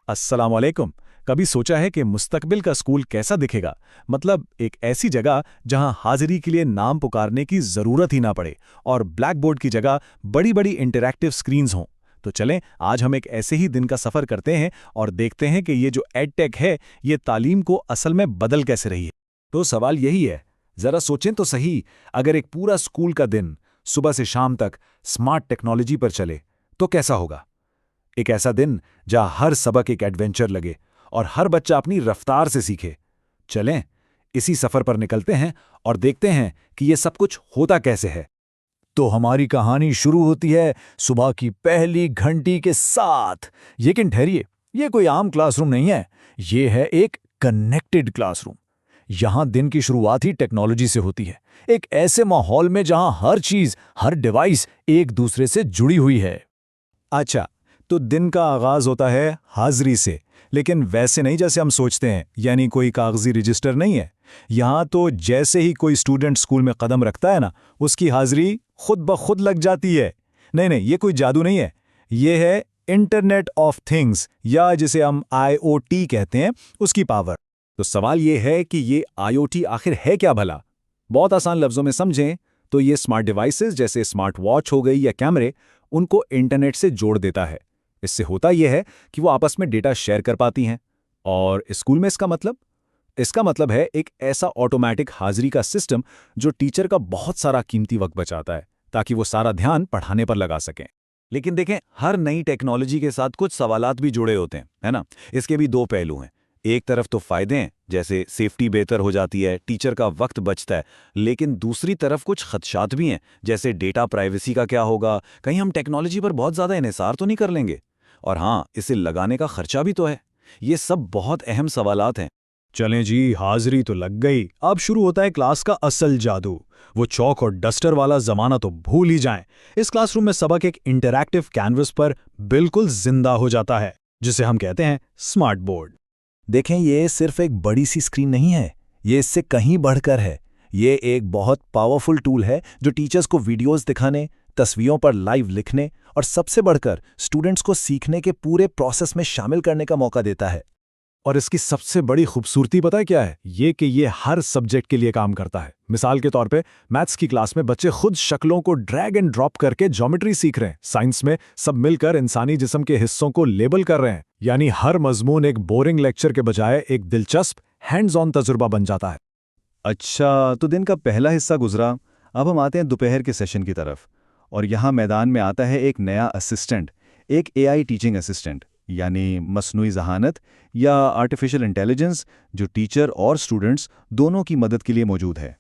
अस्सलाम वालेकुम। कभी सोचा है कि मुस्तकबिल का स्कूल कैसा दिखेगा? मतलब एक ऐसी जगह जहां हाजिरी के लिए नाम पुकारने की ज़रूरत ही ना पड़े और ब्लैक बोर्ड की जगह बड़ी बड़ी इंटरैक्टिव स्क्रीन्स हों। तो चलें, आज हम एक ऐसे ही दिन का सफ़र करते हैं और देखते हैं कि ये जो एडटेक है, ये तालीम को असल में बदल कैसे रही है। तो सवाल यही है, जरा सोचें तो सही, अगर एक पूरा स्कूल का दिन सुबह से शाम तक स्मार्ट टेक्नोलॉजी पर चले तो कैसा होगा? एक ऐसा दिन जहां हर सबक एक एडवेंचर लगे और हर बच्चा अपनी रफ्तार से सीखे। चलें, इसी सफर पर निकलते हैं और देखते हैं कि यह सब कुछ होता कैसे है। तो हमारी कहानी शुरू होती है सुबह की पहली घंटी के साथ। लेकिन ठहरिए, यह कोई आम क्लासरूम नहीं है, यह है एक कनेक्टेड क्लासरूम। यहां दिन की शुरुआत ही टेक्नोलॉजी से होती है, एक ऐसे माहौल में जहां हर चीज, हर डिवाइस एक दूसरे से जुड़ी हुई है। अच्छा, तो दिन का आगाज होता है हाजिरी से, लेकिन वैसे नहीं जैसे हम सोचते हैं, यानी कोई कागजी रजिस्टर नहीं है। यहाँ तो जैसे ही कोई स्टूडेंट स्कूल में कदम रखता है ना, उसकी हाजिरी खुद ब खुद लग जाती है। नहीं नहीं, ये कोई जादू नहीं है, ये है इंटरनेट ऑफ थिंग्स, या जिसे हम IoT कहते हैं, उसकी पावर। तो सवाल ये है कि ये IoT आखिर है क्या भला? बहुत आसान लफ्जों में समझें तो ये स्मार्ट डिवाइसेस जैसे स्मार्ट वॉच हो गई या कैमरे, उनको इंटरनेट से जोड़ देता है। इससे होता यह है कि वो आपस में डेटा शेयर कर पाती हैं। और स्कूल में इसका मतलब है एक ऐसा ऑटोमेटिक हाजिरी का सिस्टम जो टीचर का बहुत सारा कीमती वक्त बचाता है, ताकि वो सारा ध्यान पढ़ाने पर लगा सकें। लेकिन देखें, हर नई टेक्नोलॉजी के साथ कुछ सवालात भी जुड़े होते हैं, है ना? इसके भी दो पहलू हैं। एक तरफ तो फायदे हैं, जैसे सेफ्टी बेहतर हो जाती है, टीचर का वक्त बचता है। लेकिन दूसरी तरफ कुछ खदशात भी हैं, जैसे डेटा प्राइवेसी का क्या होगा, कहीं हम टेक्नोलॉजी पर बहुत ज़्यादा इन्हिसार तो नहीं कर लेंगे। और हाँ, इसे लगाने का खर्चा भी तो है। ये सब बहुत अहम सवालात हैं। चलें जी, हाजिरी तो लग गई। अब शुरू होता है क्लास का असल जादू। वो चौक और डस्टर वाला जमाना तो भूल ही जाएं। इस क्लासरूम में सबक एक इंटरैक्टिव कैनवस पर बिल्कुल जिंदा हो जाता है, जिसे हम कहते हैं स्मार्ट बोर्ड। देखें, ये सिर्फ एक बड़ी सी स्क्रीन नहीं है, ये इससे कहीं बढ़कर है। ये एक बहुत पावरफुल टूल है जो टीचर्स को वीडियोस दिखाने, तस्वीरों पर लाइव लिखने और सबसे बढ़कर स्टूडेंट्स को सीखने के पूरे प्रोसेस में शामिल करने का मौका देता है। और इसकी सबसे बड़ी खूबसूरती पता है क्या है? ये कि ये हर सब्जेक्ट के लिए काम करता है। मिसाल के तौर पे मैथ्स की क्लास में बच्चे खुद शक्लों को ड्रैग एंड ड्रॉप करके ज्योमेट्री सीख रहे हैं। साइंस में सब मिलकर इंसानी जिस्म के हिस्सों को लेबल कर रहे हैं। यानी हर मजमून एक बोरिंग लेक्चर के बजाय एक दिलचस्प हैंड्स ऑन तजुर्बा बन जाता है। अच्छा, तो दिन का पहला हिस्सा गुजरा। अब हम आते हैं दोपहर के सेशन की तरफ। और यहाँ मैदान में आता है एक नया असिस्टेंट, एक AI टीचिंग असिस्टेंट, यानी मसनूई ज़हानत या आर्टिफिशियल इंटेलिजेंस, जो टीचर और स्टूडेंट्स दोनों की मदद के लिए मौजूद है।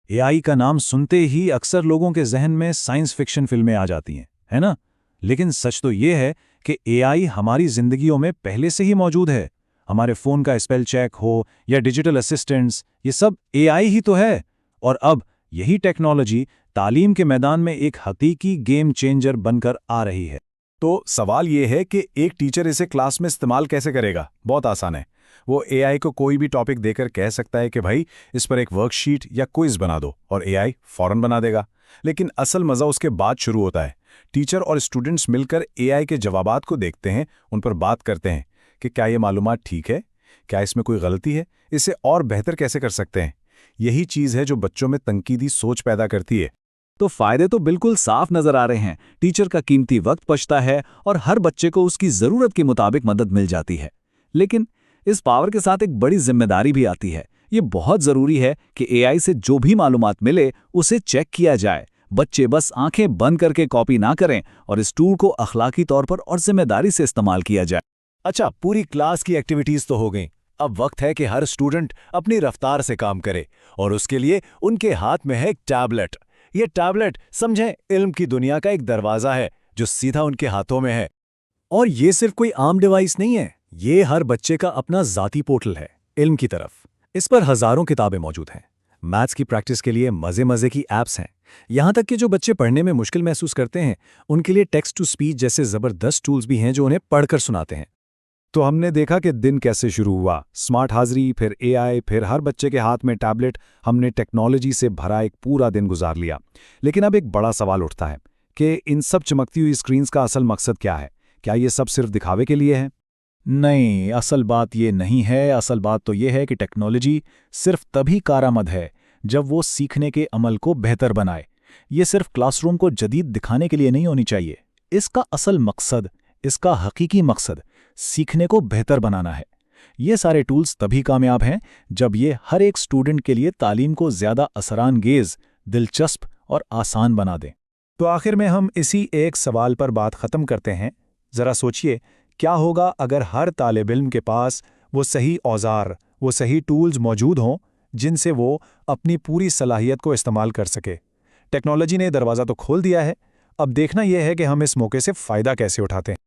AI का नाम सुनते ही अक्सर लोगों के जहन में साइंस फिक्शन फिल्में आ जाती हैं, है ना? लेकिन सच तो ये है कि AI हमारी जिंदगियों में पहले से ही मौजूद है। हमारे फ़ोन का स्पेल चेक हो या डिजिटल असिस्टेंट्स, ये सब AI ही तो है। और अब यही टेक्नोलॉजी तालीम के मैदान में एक हकीकी गेम चेंजर बनकर आ रही है। तो सवाल ये है कि एक टीचर इसे क्लास में इस्तेमाल कैसे करेगा? बहुत आसान है। वो AI को कोई भी टॉपिक देकर कह सकता है कि भाई इस पर एक वर्कशीट या क्विज बना दो, और AI फौरन बना देगा। लेकिन असल मज़ा उसके बाद शुरू होता है। टीचर और स्टूडेंट्स मिलकर AI के जवाबात को देखते हैं, उन पर बात करते हैं कि क्या ये मालूमात ठीक है, क्या इसमें कोई गलती है, इसे और बेहतर कैसे कर सकते हैं। यही चीज़ है जो बच्चों में तंकीदी सोच पैदा करती है। तो फायदे तो बिल्कुल साफ नजर आ रहे हैं। टीचर का कीमती वक्त बचता है और हर बच्चे को उसकी जरूरत के मुताबिक मदद मिल जाती है। लेकिन इस पावर के साथ एक बड़ी जिम्मेदारी भी आती है। ये बहुत जरूरी है कि AI से जो भी मालूमात मिले उसे चेक किया जाए। बच्चे बस आंखें बंद करके कॉपी ना करें और इस टूल को अखलाकी तौर पर और जिम्मेदारी से इस्तेमाल किया जाए। अच्छा, पूरी क्लास की एक्टिविटीज तो हो गई। अब वक्त है कि हर स्टूडेंट अपनी रफ्तार से काम करे, और उसके लिए उनके हाथ में है एक टैबलेट। ये टैबलेट समझें इल्म की दुनिया का एक दरवाजा है जो सीधा उनके हाथों में है। और ये सिर्फ कोई आम डिवाइस नहीं है, ये हर बच्चे का अपना ज़ाती पोर्टल है इल्म की तरफ। इस पर हज़ारों किताबें मौजूद हैं। मैथ्स की प्रैक्टिस के लिए मज़े मज़े की ऐप्स हैं। यहाँ तक कि जो बच्चे पढ़ने में मुश्किल महसूस करते हैं, उनके लिए टेक्स्ट टू स्पीच जैसे ज़बरदस्त टूल्स भी हैं जो उन्हें पढ़कर सुनाते हैं। तो हमने देखा कि दिन कैसे शुरू हुआ। स्मार्ट हाजिरी, फिर AI, फिर हर बच्चे के हाथ में टैबलेट। हमने टेक्नोलॉजी से भरा एक पूरा दिन गुजार लिया। लेकिन अब एक बड़ा सवाल उठता है कि इन सब चमकती हुई स्क्रीन्स का असल मकसद क्या है? क्या ये सब सिर्फ दिखावे के लिए है? नहीं, असल बात ये नहीं है। असल बात तो ये है कि टेक्नोलॉजी सिर्फ तभी कारआमद है जब वो सीखने के अमल को बेहतर बनाए। ये सिर्फ क्लासरूम को जदीद दिखाने के लिए नहीं होनी चाहिए। इसका असल मकसद, इसका हकीकी मकसद सीखने को बेहतर बनाना है। ये सारे टूल्स तभी कामयाब हैं जब ये हर एक स्टूडेंट के लिए तालीम को ज़्यादा असरानगेज़, दिलचस्प और आसान बना दें। तो आखिर में हम इसी एक सवाल पर बात ख़त्म करते हैं। ज़रा सोचिए, क्या होगा अगर हर तालिब इल्म के पास वो सही औज़ार, वो सही टूल्स मौजूद हों जिनसे वो अपनी पूरी सलाहियत को इस्तेमाल कर सके। टेक्नोलॉजी ने दरवाज़ा तो खोल दिया है, अब देखना यह है कि हम इस मौके से फ़ायदा कैसे उठाते हैं।